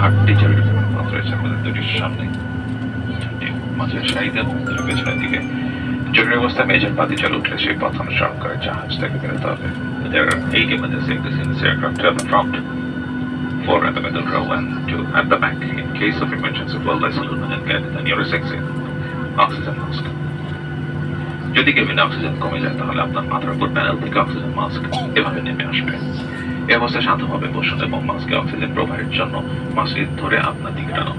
8টি জরুরি বিমান পথ রয়েছে আমাদের দুটির সামনে, 3টি মাঝের সারিতে এবং দুটি পেছনের দিকে। জরুরি অবস্থায় মেজর বাতি জ্বলে উঠলে সেই পথ অনুসরণ করে জাহাজ থেকে বেরোতে হবে। There are 8 emergency exits in this aircraft, 2 at the front, 4 at the middle row, and 2 at the back. In case of emergency, follow the salute and get the nearest exit. Oxygen mask. যদি কেবিনে oxygen কমে যায় তাহলে আপনার মাথার উপর panel থেকে oxygen mask এভাবে নেমে আসবে। এই অবস্থায় শান্তভাবে বসুন এবং মাস্কে অক্সিজেন প্রবাহের জন্য মাস্কটি ধরে আপনার দিকে টানুন।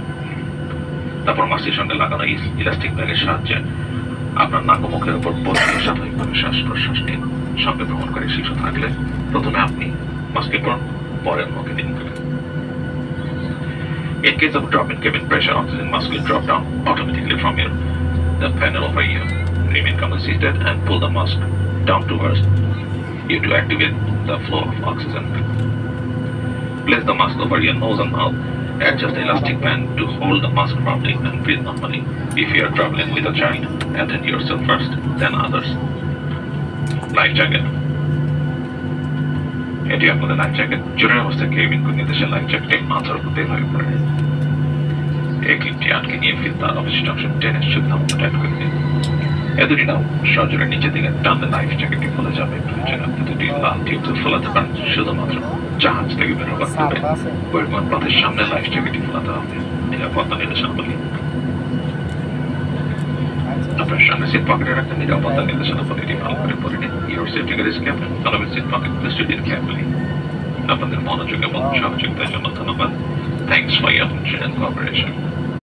তারপর মাস্কটির সঙ্গে লাগানো ইলাস্টিক ব্যাগের সাহায্যে আপনার নাক ও মুখের উপর বসিয়ে স্বাভাবিকভাবে শ্বাস প্রশ্বাস নিন। সঙ্গে ভ্রমণ করে শিশু থাকলে প্রথমে আপনি মাস্কে পরুন, পরে মুখে দিন। In case of drop in cabin pressure, oxygen mask will drop down automatically from the panel over you. Remain calmly seated and pull the mask down towards you to activate the flow of oxygen. Place the mask over your nose and mouth. Adjust the elastic band to hold the mask firmly and breathe normally. If you are traveling with a child, attend yourself first, then others. Life jacket. এটি আপনাদের life jacket. জরুরি অবস্থায় cabin নির্দেশে life জ্যাকেটে মাথার উপর বের হয়ে পড়ে। এই ক্লিপটি আটকে নিয়ে তার অবশিষ্ট অংশ টেনে শুকনো মতো টাইট করে দিন। এ দুটি নাও সজোরে নিচের দিকে টানলে লাইফ জ্যাকেটটি খুলে যাবে। প্রয়োজন আপনি দুটি লাল টিউব ফোলাতে পারেন। শুধুমাত্র জাহাজ থেকে বের হবার পূর্বে পরিবহন পথের সামনে লাইফ জ্যাকেটটি ফোলাতে হবে। নিরাপত্তা নির্দেশনাবলী। আপনার সামনে সিট পকেটে রাখতে নিরাপত্তা নির্দেশনাবলীটি ভালো করে পড়ে নিন। Your safety gear is kept in front of your seat pocket. Please read it carefully. আপনাদের মনোযোগ এবং সহযোগিতার জন্য ধন্যবাদ। Thanks for your attention and cooperation.